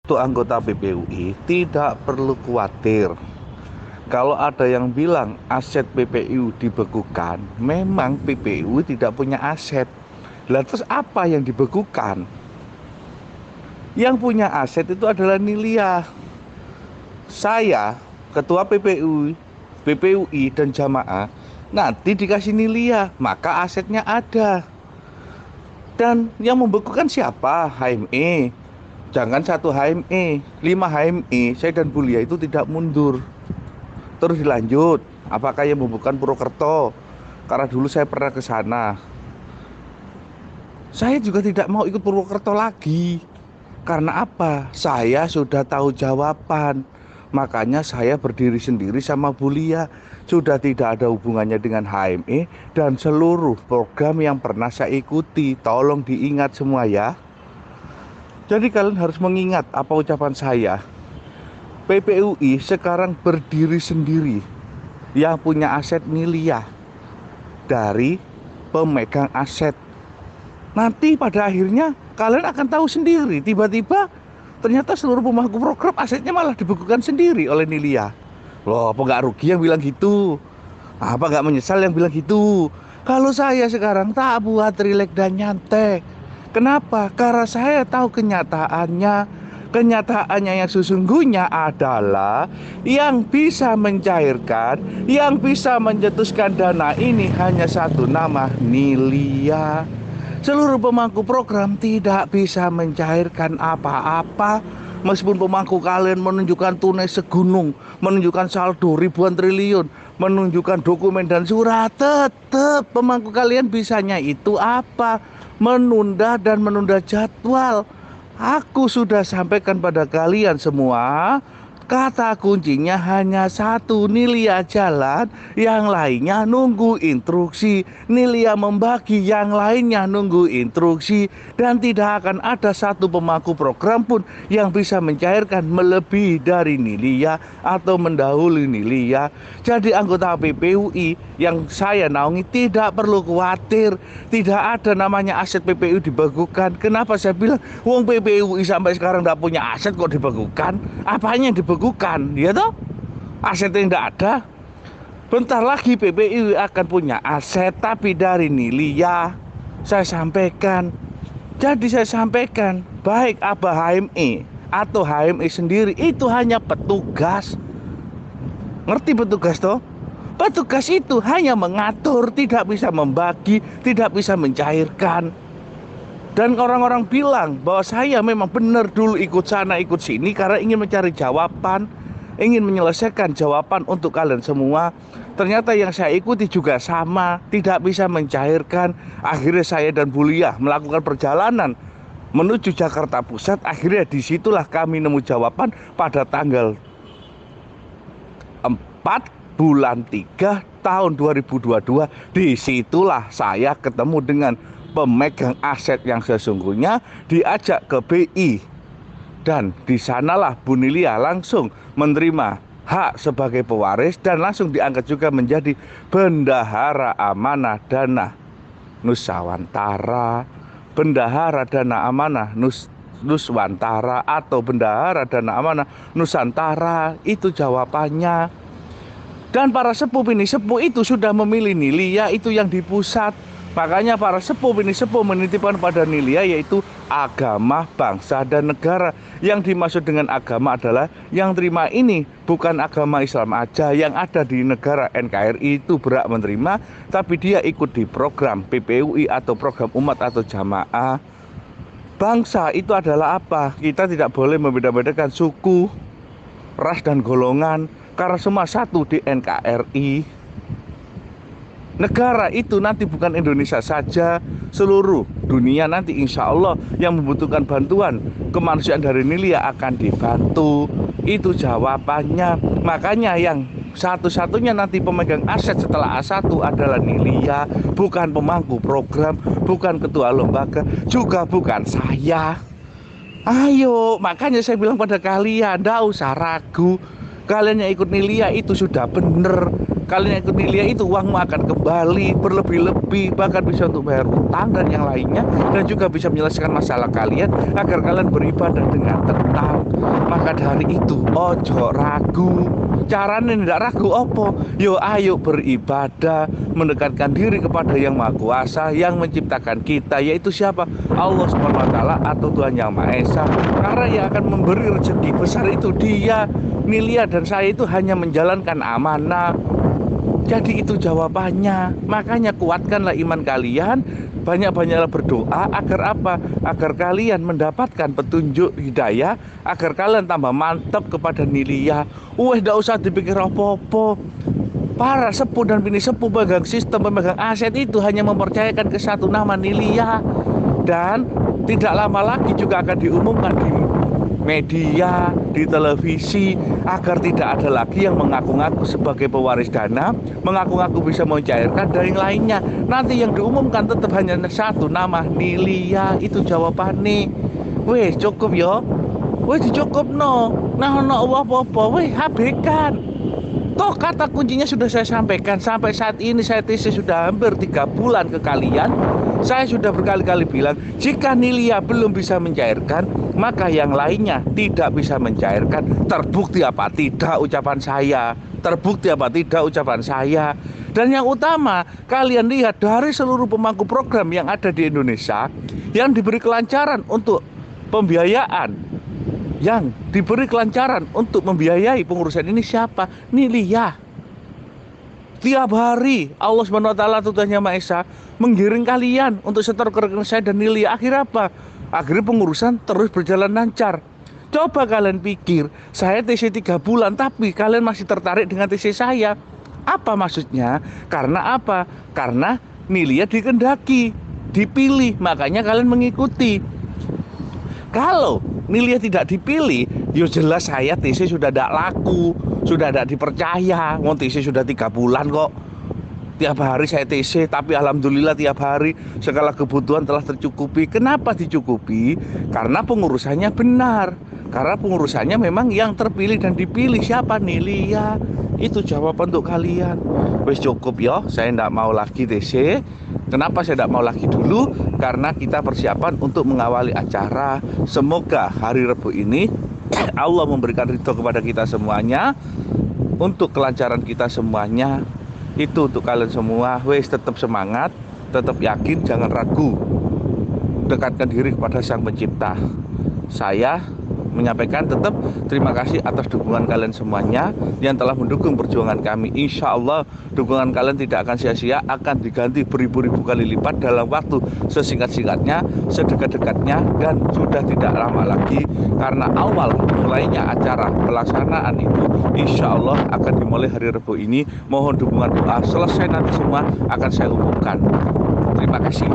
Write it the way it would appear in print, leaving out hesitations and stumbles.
Untuk anggota PPUI tidak perlu khawatir. Kalau ada yang bilang aset PPU dibekukan, memang PPU tidak punya aset. Lah terus apa yang dibekukan? Yang punya aset itu adalah Nilia. Saya, ketua PPUI dan jamaah, nanti dikasih Nilia, maka asetnya ada. Dan yang membekukan siapa? HME. Jangan satu HME, 5 HME, saya dan Bulia itu tidak mundur. Terus dilanjut, apakah yang membuka Purwokerto? Karena dulu saya pernah ke sana. Saya juga tidak mau ikut Purwokerto lagi. Karena apa? Saya sudah tahu jawaban. Makanya saya berdiri sendiri sama Bulia. Sudah tidak ada hubungannya dengan HME dan seluruh program yang pernah saya ikuti. Tolong diingat semua ya. Jadi kalian harus mengingat apa ucapan saya. PPUI sekarang berdiri sendiri. Yang punya aset Nilia dari pemegang aset. Nanti pada akhirnya kalian akan tahu sendiri, tiba-tiba ternyata seluruh pemangku program asetnya malah dibekukan sendiri oleh Nilia. Loh, apa nggak rugi yang bilang gitu? Apa nggak menyesal yang bilang gitu? Kalau saya sekarang tak buat rileks dan nyantai. Kenapa? Karena saya tahu kenyataannya. Kenyataannya yang sesungguhnya adalah yang bisa mencairkan, yang bisa mencetuskan dana ini hanya satu nama, Nilia. Seluruh pemangku program tidak bisa mencairkan apa-apa. Meskipun pemangku kalian menunjukkan tunai segunung, menunjukkan saldo ribuan triliun, menunjukkan dokumen dan surat, tetap pemangku kalian bisanya itu apa? Menunda dan menunda jadwal. Aku sudah sampaikan pada kalian semua, kata kuncinya hanya satu, Nilia jalan, yang lainnya nunggu instruksi. Nilia membagi, yang lainnya nunggu instruksi. Dan tidak akan ada satu pemangku program pun yang bisa mencairkan melebihi dari Nilia atau mendahului Nilia. Jadi anggota PPUI yang saya naungi tidak perlu khawatir. Tidak ada namanya aset PPU dibekukan. Kenapa saya bilang, wong PPUI sampai sekarang tidak punya aset kok dibekukan? Apanya yang dibekukan? Ya toh? Asetnya tidak ada. Bentar lagi PPUI akan punya aset, tapi dari Nilia. Saya sampaikan. Jadi saya sampaikan, baik Abah HME atau HME sendiri itu hanya petugas. Ngerti petugas toh? Petugas itu hanya mengatur, tidak bisa membagi, tidak bisa mencairkan. Dan orang-orang bilang bahwa saya memang benar dulu ikut sana ikut sini karena ingin mencari jawaban, ingin menyelesaikan jawaban untuk kalian semua. Ternyata yang saya ikuti juga sama, tidak bisa mencairkan. Akhirnya saya dan Bulia melakukan perjalanan menuju Jakarta Pusat. Akhirnya disitulah kami nemu jawaban pada tanggal 4 bulan 3 tahun 2022. Disitulah saya ketemu dengan pemegang aset yang sesungguhnya, diajak ke BI. Dan di sanalah Bu Nilia langsung menerima hak sebagai pewaris dan langsung diangkat juga menjadi bendahara amanah dana Nuswantara, bendahara dana amanah Nuswantara atau bendahara dana amanah Nusantara. Itu jawabannya. Dan para sepuh ini sepuh itu sudah memilih Nilia itu yang di pusat. Makanya para sepuh ini sepuh menitipkan pada Nilia yaitu agama, bangsa, dan negara. Yang dimaksud dengan agama adalah yang terima ini bukan agama Islam aja, yang ada di negara NKRI itu berhak menerima, tapi dia ikut di program PPUI atau program umat atau jamaah. Bangsa itu adalah apa? Kita tidak boleh membeda-bedakan suku, ras, dan golongan, karena semua satu di NKRI. Negara itu nanti bukan Indonesia saja, seluruh dunia nanti insya Allah yang membutuhkan bantuan kemanusiaan dari Nilia akan dibantu. Itu jawabannya. Makanya yang satu-satunya nanti pemegang aset setelah A1 adalah Nilia, bukan pemangku program, bukan ketua lembaga, juga bukan saya. Ayo, makanya saya bilang pada kalian, tidak usah ragu. Kalian yang ikut Nilia itu sudah benar. kalian ikut Nilia itu uangmu akan kembali berlebih-lebih, bahkan bisa untuk bayar utang dan yang lainnya, dan juga bisa menyelesaikan masalah kalian agar kalian beribadah dengan tenang. Maka dari itu ojo ragu. Caranya tidak ragu opo? Yo ayo beribadah, mendekatkan diri kepada yang Maha Kuasa yang menciptakan kita, yaitu siapa? Allah Subhanahu wa taala atau Tuhan Yang Maha Esa. Karena yang akan memberi rezeki besar itu Dia. Nilia dan saya itu hanya menjalankan amanah. Jadi itu jawabannya. Makanya kuatkanlah iman kalian, banyak-banyaklah berdoa agar apa? Agar kalian mendapatkan petunjuk hidayah, agar kalian tambah mantap kepada Nilia. Nggak usah dipikir apa-apa. Para sepuh dan bini sepuh pemegang sistem, pemegang aset itu hanya mempercayakan ke satu nama, Nilia. Dan tidak lama lagi juga akan diumumkan di media, di televisi, agar tidak ada lagi yang mengaku-ngaku sebagai pewaris dana, mengaku-ngaku bisa mencairkan dan yang lainnya. Nanti yang diumumkan tetap hanya satu nama, Nilia. Itu jawabannya. Weh cukup yo, weh cukup no. Nah apa-apa, weh habiskan. Toh kata kuncinya sudah saya sampaikan. Sampai saat ini saya tesis sudah hampir 3 bulan ke kalian. Saya sudah berkali-kali bilang, jika Nilia belum bisa mencairkan, maka yang lainnya tidak bisa mencairkan. Terbukti apa tidak ucapan saya. Terbukti apa tidak ucapan saya. Dan yang utama, kalian lihat dari seluruh pemangku program yang ada di Indonesia, yang diberi kelancaran untuk pembiayaan, yang diberi kelancaran untuk membiayai pengurusan ini siapa? Nilia. Tiap hari Allah Subhanahu wa taala Tuhan Yang Maha Esa menggiring kalian untuk setor ke rekening saya dan Nilia. Akhirnya apa? Akhirnya pengurusan terus berjalan lancar. Coba kalian pikir, saya TC 3 bulan tapi kalian masih tertarik dengan TC saya. Apa maksudnya? Karena apa? Karena Nilia dikendaki, dipilih, makanya kalian mengikuti. Kalau Nilia tidak dipilih, ya jelas saya TC sudah tidak laku, sudah tidak dipercaya. Wong TC sudah 3 bulan kok. Tiap hari saya TC, tapi alhamdulillah tiap hari segala kebutuhan telah tercukupi. Kenapa dicukupi? Karena pengurusannya benar. Karena pengurusannya memang yang terpilih dan dipilih siapa? Nilia. Itu jawaban untuk kalian. Wes cukup ya, saya tidak mau lagi TC. Kenapa saya tidak mau lagi dulu? Karena kita persiapan untuk mengawali acara. Semoga hari Rabu ini Allah memberikan ridho kepada kita semuanya, untuk kelancaran kita semuanya. Itu untuk kalian semua. Wes tetap semangat, tetap yakin, jangan ragu. Dekatkan diri kepada Sang Pencipta. Saya menyampaikan tetap terima kasih atas dukungan kalian semuanya yang telah mendukung perjuangan kami. Insya Allah dukungan kalian tidak akan sia-sia, akan diganti beribu-ribu kali lipat dalam waktu sesingkat-singkatnya, sedekat-dekatnya, dan sudah tidak lama lagi. Karena awal mulainya acara pelaksanaan itu insya Allah akan dimulai hari Rabu ini. Mohon dukungan doa. Selesai nanti semua akan saya umumkan. Terima kasih.